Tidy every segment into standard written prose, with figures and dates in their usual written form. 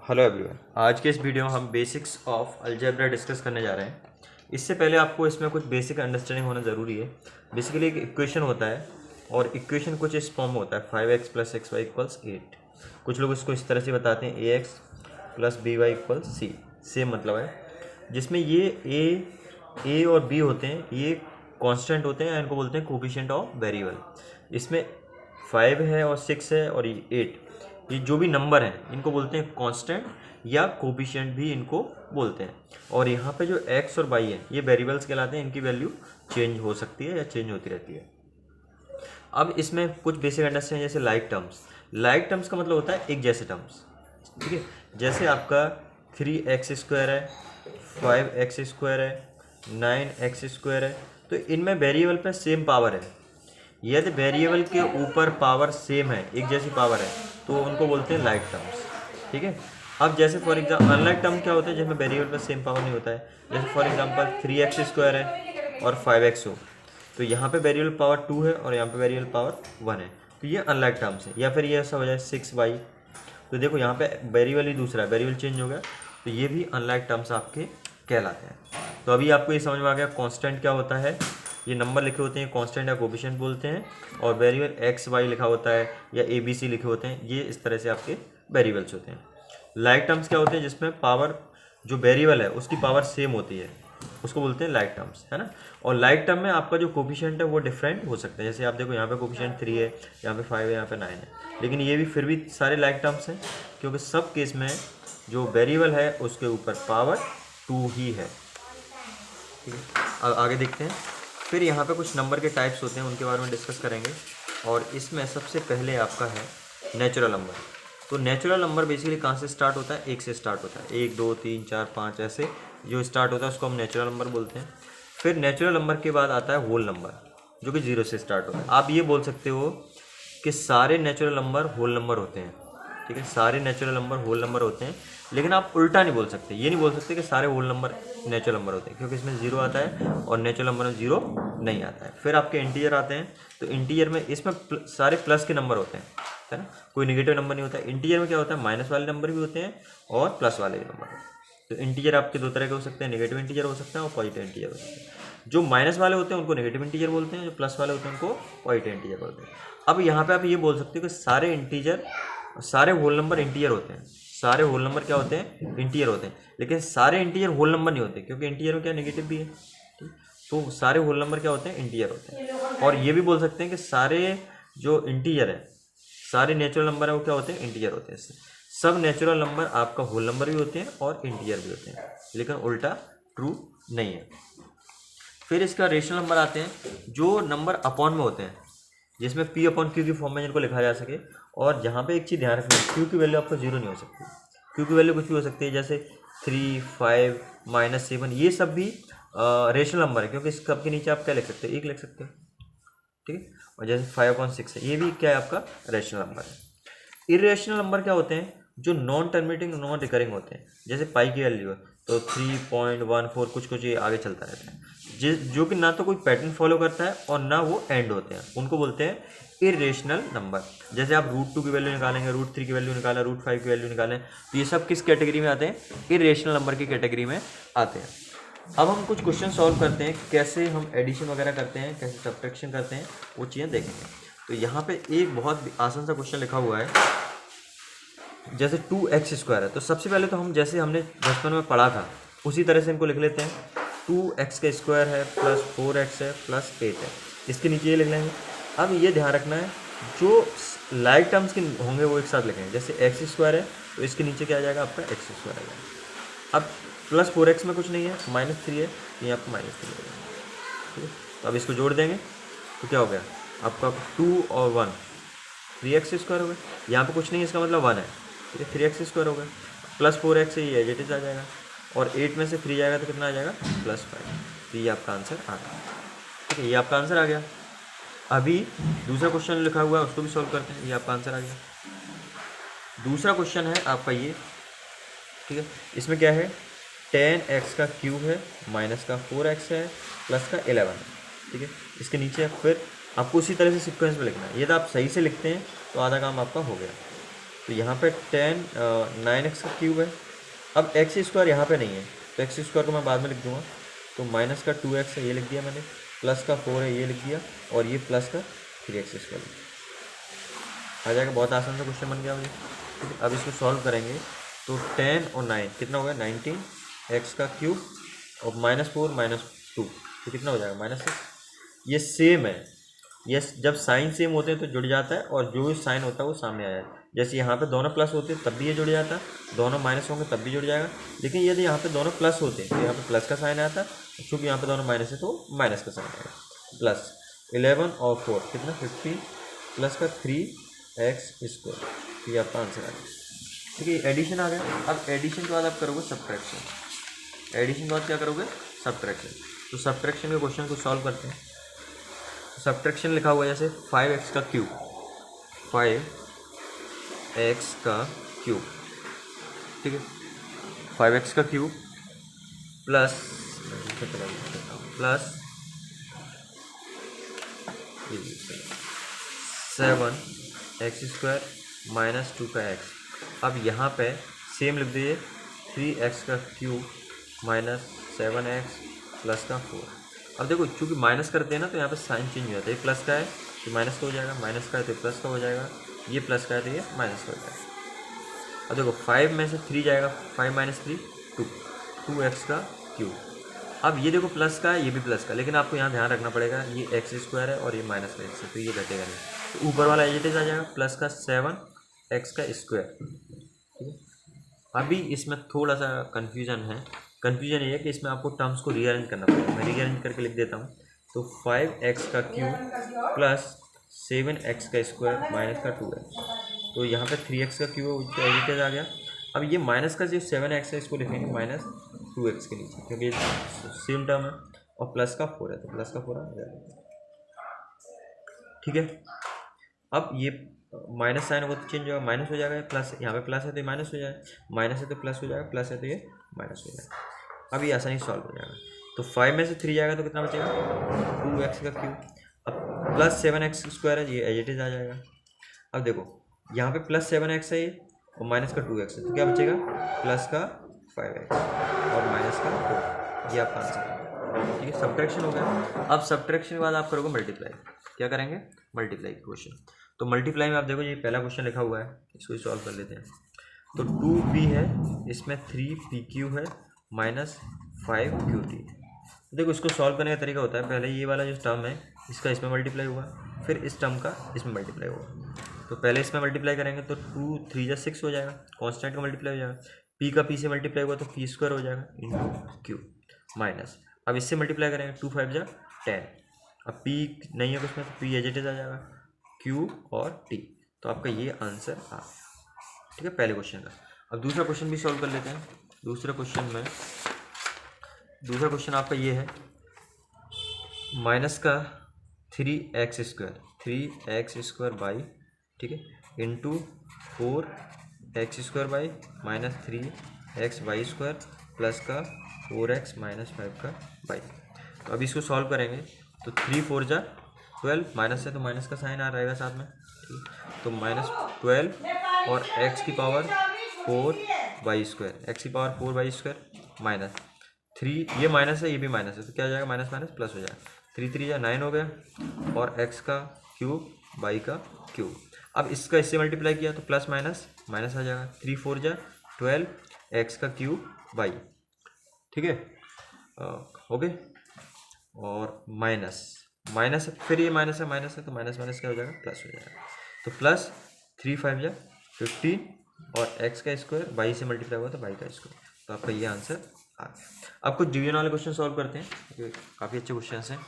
Hello everyone, आज के इस वीडियो में हम बेसिक्स ऑफ अलजेब्रा डिस्कस करने जा रहे हैं। इससे पहले आपको इसमें कुछ बेसिक अंडरस्टैंडिंग होना ज़रूरी है। बेसिकली एक इक्वेशन होता है और इक्वेशन कुछ इस फॉर्म में होता है 5x + xy = 8। कुछ लोग इसको इस तरह से बताते हैं ax + by = c। सेम मतलब है, जिसमें ये a और b होते हैं, ये कांस्टेंट होते हैं, इनको बोलते हैं कोफिशिएंट ऑफ वेरिएबल। इसमें 5 है और 6 है और 8, ये जो भी नंबर हैं इनको बोलते हैं कांस्टेंट या कोफिशिएंट भी इनको बोलते हैं। और यहाँ पे जो x और y है ये वेरिएबल्स कहलाते हैं, इनकी वैल्यू चेंज हो सकती है या चेंज होती रहती है। अब इसमें कुछ बेसिक अंडरस्टैंडिंग, जैसे लाइक टर्म्स का मतलब होता है एक जैसे टर्म्स, ठीक है। जैसे आपका 3x² है, 5x² है, 9x² है, तो इनमें वेरिएबल पे सेम पावर है। यदि वेरिएबल के ऊपर पावर सेम है, एक जैसी पावर है, तो उनको बोलते हैं लाइक टर्म्स, ठीक है। अब जैसे फॉर एग्जाम्पल अनलाइक टर्म क्या होता है, जिसमें वेरिएबल पर सेम पावर नहीं होता है। जैसे फॉर एग्जाम्पल 3x² है और 5x हो, तो यहाँ पे वेरिएबल पावर 2 है और यहाँ पे वेरिएबल पावर 1 है, तो ये अनलाइक टर्म्स है। या फिर ये ऐसा हो जाए 6y, तो देखो यहाँ पे वेरिएबल ही दूसरा है, वेरिएबल चेंज हो गया, तो ये भी अनलाइक टर्म्स आपके कहलाते हैं। तो अभी आपको ये समझ में आ गया कांस्टेंट क्या होता है। ये नंबर लिखे होते हैं कांस्टेंट या कोफिशिएंट बोलते हैं, और वेरिएबल एक्स वाई लिखा होता है या ए बी सी लिखे होते हैं, ये इस तरह से आपके वेरिएबल्स होते हैं। लाइक टर्म्स क्या होते हैं, जिसमें पावर जो वेरिएबल है उसकी पावर सेम होती है, उसको बोलते हैं लाइक टर्म्स, है ना। और लाइक टर्म में आपका जो कोफिशिएंट है वो डिफरेंट हो सकता है। जैसे आप देखो यहाँ पे कोफिशिएंट 3 है, यहाँ पे 5 है, यहाँ पे 9 है, लेकिन ये भी फिर भी सारे लाइक टर्म्स हैं, क्योंकि सब केस में जो वेरिएबल है उसके ऊपर पावर 2 ही है, ठीक है। अब आगे देखते हैं। फिर यहाँ पे कुछ नंबर के टाइप्स होते हैं, उनके बारे में डिस्कस करेंगे। और इसमें सबसे पहले आपका है नेचुरल नंबर। तो नेचुरल नंबर बेसिकली कहाँ से स्टार्ट होता है, 1 से स्टार्ट होता है। 1 2 3 4 5 ऐसे जो स्टार्ट होता है उसको हम नेचुरल नंबर बोलते हैं। फिर नेचुरल नंबर के बाद आता है होल नंबर, जो कि 0 से स्टार्ट होता है। आप ये बोल सकते हो कि सारे नेचुरल नंबर होल नंबर होते हैं, ठीक है, सारे नेचुरल नंबर होल नंबर होते हैं। लेकिन आप उल्टा नहीं बोल सकते, ये नहीं बोल सकते कि सारे होल नंबर नेचुरल नंबर होते हैं, क्योंकि इसमें 0 आता है और नेचुरल नंबर में 0 नहीं आता है। फिर आपके इंटीजर आते हैं, तो इंटीजर में इसमें सारे प्लस के नंबर होते हैं, है ना, कोई नेगेटिव नंबर नहीं होता है। इंटीजर में क्या होता है, माइनस वाले नंबर भी होते हैं और प्लस वाले भी नंबर होते हैं। तो इंटीजर आपके दो तरह के हो सकते हैं, नेगेटिव इंटीजर हो सकते हैं और पॉजिटिव इंटीजर हो सकते हैं। जो माइनस वाले होते हैं उनको नेगेटिव इंटीजर बोलते हैं, जो प्लस वाले होते हैं उनको पॉजिटिव इंटीजर बोलते हैं। अब यहाँ पे आप ये बोल सकते हो कि सारे इंटीजर, सारे होल नंबर इंटीजर होते हैं। सारे होल नंबर क्या होते हैं, इंटीजर होते हैं। लेकिन सारे इंटीजर होल नंबर नहीं होते, क्योंकि इंटीजर में क्या नेगेटिव भी है, ठीक। तो सारे होल नंबर क्या होते हैं, इंटीजर होते हैं। और ये भी बोल सकते हैं कि सारे जो इंटीजर है, सारे नेचुरल नंबर है वो क्या होते हैं, इंटीजर होते हैं। सब नेचुरल नंबर आपका होल नंबर भी होते हैं और इंटीजर भी होते हैं, लेकिन उल्टा ट्रू नहीं है। फिर इसका रेशनल नंबर आते हैं, जो नंबर अपॉन में होते हैं, जिसमें p/q की फॉर्म में जिनको लिखा जा सके। और जहाँ पे एक चीज़ ध्यान रखना है, q की वैल्यू आपको 0 नहीं हो सकती। q की वैल्यू कुछ भी हो सकती है, जैसे 3 5 -7, ये सब भी रेशनल नंबर है, क्योंकि इस सब के नीचे आप क्या लिख सकते हैं, 1 लिख सकते हैं, ठीक है। और जैसे 5/6 है, ये भी क्या है, आपका रेशनल नंबर है। इरेशनल नंबर क्या होते हैं, जो नॉन टर्मिनेटिंग नॉन रिकरिंग होते हैं। जैसे पाई की वैल्यू है तो 3.14 कुछ ये आगे चलता रहता है, जो कि ना तो कोई पैटर्न फॉलो करता है और ना वो एंड होते हैं, उनको बोलते हैं इरेशनल नंबर। जैसे आप √2 की वैल्यू निकालेंगे, √3 की वैल्यू निकालें, √5 की वैल्यू निकालें, तो ये सब किस कैटेगरी में आते हैं, इरेशनल नंबर की कैटेगरी में आते हैं। अब हम कुछ क्वेश्चन सॉल्व करते हैं, कैसे हम एडिशन वगैरह करते हैं, कैसे सब्ट्रैक्शन करते हैं, वो चीज़ें देखेंगे। तो यहाँ पे एक बहुत आसान सा क्वेश्चन लिखा हुआ है, जैसे 2x² है। तो सबसे पहले तो हम जैसे हमने बचपन में पढ़ा था उसी तरह से इनको लिख लेते हैं। 2x² है प्लस 4x है प्लस 8 है, इसके नीचे ये लिख लेंगे। अब ये ध्यान रखना है, जो लाइक टर्म्स के होंगे वो एक साथ लिखेंगे। जैसे x² है तो इसके नीचे क्या आ जाएगा, आपका x² आ जाएगा। अब प्लस 4x में कुछ नहीं है, -3 है, तो ये आपको -3 हो जाएगा, ठीक है। तो अब इसको जोड़ देंगे तो क्या हो गया, आपका 2 और 1 3x² हो गया। यहाँ पे कुछ नहीं है, इसका मतलब 1 है, ठीक है, 3x² हो गया। प्लस 4x है, ये एज इट इज आ जाएगा, और 8 में से 3 जाएगा तो कितना आ जाएगा, +5। तो ये आपका आंसर आ गया, ठीक है, ये आपका आंसर आ गया। अभी दूसरा क्वेश्चन लिखा हुआ है उसको भी सॉल्व करते हैं, ये आपका आंसर आ गया। दूसरा क्वेश्चन है आपका ये, ठीक है, इसमें क्या है, 10x का क्यूब है, माइनस का 4x है, प्लस का 11 है, ठीक है। इसके नीचे फिर आपको उसी तरह से सीक्वेंस में लिखना है। यदि आप सही से लिखते हैं तो आधा काम आपका हो गया, तो यहाँ पे 9x का क्यूब है। अब एक्स स्क्वायर यहाँ पे नहीं है, तो एक्स स्क्वायर को मैं बाद में लिख दूंगा। तो माइनस का 2x है, ये लिख दिया मैंने, प्लस का 4 है, ये लिख दिया, और ये प्लस का 3x स्क्वायर आ जाएगा। बहुत आसान सा क्वेश्चन बन गया मुझे। ठीक है, अब इसको सॉल्व करेंगे तो 10 और 9 कितना हो गया, 19 एक्स का क्यूब और -4 -2 तो कितना हो जाएगा, -6। ये सेम है, ये जब साइन सेम होते हैं तो जुड़ जाता है, और जो साइन होता है वो सामने आ जाता है। जैसे यहाँ पे दोनों प्लस होते हैं तब भी ये जुड़ जाता है, दोनों माइनस होंगे तब भी जुड़ जाएगा। लेकिन यदि यहाँ पे दोनों प्लस होते हैं तो यहाँ पे प्लस का साइन आता है, क्योंकि यहाँ पे दोनों माइनस है तो माइनस का साइन आएगा। प्लस 11 और 4 कितना 15 प्लस का 3x स्क्वायर, तो ये आपका आंसर आ गया। ठीक है, एडिशन आ गया। अब एडिशन के बाद आप करोगे सब्ट्रैक्शन, एडिशन के बाद क्या करोगे, सब्ट्रैक्शन। तो सब्ट्रैक्शन के क्वेश्चन को सॉल्व करते हैं। सब्ट्रैक्शन लिखा हुआ है जैसे 5x का क्यूब, 5x का क्यूब, ठीक है, 5x का क्यूब प्लस 7x स्क्वायर -2 का x। अब यहाँ पे सेम लिख दीजिए 3x का क्यूब -7x प्लस का 4। अब देखो चूँकि माइनस करते हैं ना तो यहाँ पे साइन चेंज हो जाता है, ये प्लस का है तो माइनस का हो जाएगा, माइनस का है तो प्लस का हो जाएगा, ये प्लस का है तो ये माइनस का हो जाएगा। अब देखो 5 में से 3 जाएगा, 5 - 3 2, 2x का क्यूब। अब ये देखो प्लस का है, ये भी प्लस का, लेकिन आपको यहाँ ध्यान रखना पड़ेगा ये x स्क्वायर है और ये माइनस का x है, तो ये घटेगा नहीं, तो ऊपर वाला एज इट इज आ जाएगा प्लस का 7x का स्क्वायर। ठीक है, अभी इसमें थोड़ा सा कन्फ्यूजन है। कन्फ्यूजन ये है कि इसमें आपको टर्म्स को रीअरेंज करना पड़ेगा। मैं रीअरेंज करके लिख देता हूँ। तो 5x का क्यूब प्लस 7x का स्क्वायर माइनस का 2x, तो यहाँ पे 3x का क्यूब एज इट इज आ गया। अब ये माइनस का जो 7x है इसको लिखेंगे -2x के नीचे, क्योंकि ये सेम टर्म है, और प्लस का 4 है तो प्लस का 4 आ जाएगा। ठीक है, अब ये माइनस साइन होगा तो चेंज होगा, माइनस हो जाएगा, प्लस यहाँ पे प्लस है तो ये माइनस हो जाएगा, माइनस है तो प्लस हो जाएगा, प्लस है तो ये माइनस हो जाएगा। अब ये आसानी सॉल्व हो जाएगा। तो 5 में से 3 जाएगा तो कितना बचेगा, 2x का क्यूब। अब प्लस 7x स्क्वायर है, ये एज इट इज आ जाएगा। अब देखो यहाँ पे प्लस 7x है ये, और माइनस का 2x है, तो क्या बचेगा, प्लस का 5x और माइनस का 4, ये आपका आंसर है। ठीक है, सब्ट्रैक्शन हो गया। अब सब्ट्रैक्शन के बाद आप करोगे मल्टीप्लाई। क्या करेंगे, मल्टीप्लाई क्वेश्चन। तो मल्टीप्लाई में आप देखो ये पहला क्वेश्चन लिखा हुआ है, इसको सॉल्व कर लेते हैं। तो 2p है, इसमें 3pq है -5qt। देखो इसको सॉल्व करने का तरीका होता है, पहले ये वाला जो टर्म है इसका इसमें मल्टीप्लाई हुआ, फिर इस टर्म का इसमें मल्टीप्लाई हुआ। तो पहले इसमें मल्टीप्लाई करेंगे तो 2 3 6 हो जाएगा, कॉन्स्टेंट का मल्टीप्लाई हो जाएगा। पी का पी से मल्टीप्लाई हुआ तो पी स्क्वायर हो जाएगा इंटू क्यू माइनस। अब इससे मल्टीप्लाई करेंगे 2 5 जा 10। अब पी नहीं है कुछ में तो पी एज इट इज आ जाएगा, क्यू और टी। तो आपका ये आंसर आ गया। ठीक है, पहले क्वेश्चन का। अब दूसरा क्वेश्चन भी सॉल्व कर लेते हैं। दूसरा क्वेश्चन आपका ये है, माइनस का 3x स्क्वायर बाई, ठीक है, into 4x square by -3xy square plus का 4x -5 का बाई। तो अब इसको सॉल्व करेंगे तो 3 4 जा 12, माइनस है तो माइनस का साइन आ रहेगा साथ में, ठीक। तो -12 और x की पावर 4y स्क्वायर, x की पावर 4y स्क्वायर माइनस 3, ये माइनस है ये भी माइनस है, तो क्या हो जाएगा, माइनस माइनस प्लस हो जाएगा। 3 3 या 9 हो गया, और x का क्यूब बाई का क्यूब। अब इसका इससे मल्टीप्लाई किया तो प्लस माइनस माइनस आ जाएगा, 3 4 जा 12 x का क्यूब बाई, ठीक है, ओके, और माइनस फिर ये माइनस है तो माइनस माइनस क्या हो जाएगा, प्लस हो जाएगा। तो प्लस 3 5 जा 15, और x का स्क्वायर बाई से मल्टीप्लाई हुआ तो बाई का स्क्वायर। तो आपका ये आंसर आ गया। अब कुछ डिवीजन वाले क्वेश्चन सॉल्व करते हैं, काफ़ी अच्छे क्वेश्चन हैं।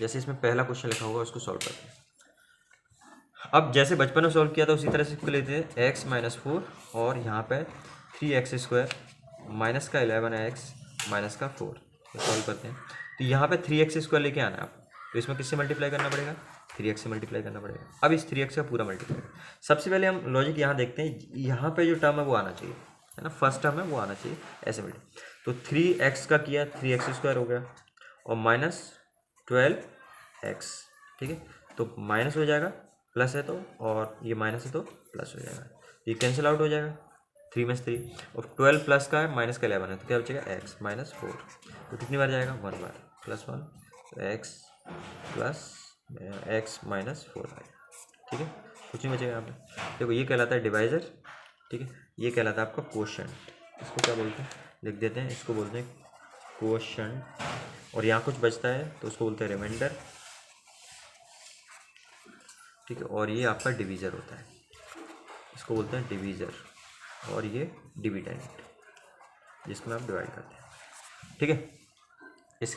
जैसे इसमें पहला क्वेश्चन लिखा होगा उसको सॉल्व करते हैं। अब जैसे बचपन में सॉल्व किया था उसी तरह से इसको लेते हैं, x -4 और यहाँ पे 3x स्क्वायर माइनस का 11x माइनस का 4, तो सॉल्व करते हैं। तो यहाँ पे 3x स्क्वायर लेके आना है आप, तो इसमें किससे मल्टीप्लाई करना पड़ेगा, 3x से मल्टीप्लाई करना पड़ेगा। अब इस 3x का पूरा मल्टीप्लाई, सबसे पहले हम लॉजिक यहाँ देखते हैं, यहाँ पे जो टर्म है वो आना चाहिए, है ना, फर्स्ट टर्म है वो आना चाहिए, ऐसे मल्टीप्लाई। तो 3x का किया 3x स्क्वायर हो गया, और -12x, ठीक है, तो माइनस हो जाएगा प्लस है तो, और ये माइनस है तो प्लस हो जाएगा, ये कैंसिल आउट हो जाएगा, 3 में से 3, और 12 प्लस का है माइनस का 11 है, तो क्या बचेगा x माइनस 4, तो कितनी बार जाएगा, 1 बार, +1, तो x प्लस x माइनस 4 आएगा, ठीक है, कुछ नहीं बचेगा यहाँ पे। देखो ये कहलाता है डिवाइज़र, ठीक है, ये कहलाता है आपका क्वोशंट, इसको क्या बोलते हैं, लिख देते हैं, इसको बोलते हैं क्वोशंट, और यहाँ कुछ बचता है तो उसको बोलते हैं रिमाइंडर, ठीक है, और ये आपका डिवीज़र होता है, इसको बोलते हैं डिवीज़र, और ये डिविडेंड जिसको आप डिवाइड करते हैं, ठीक है। इसके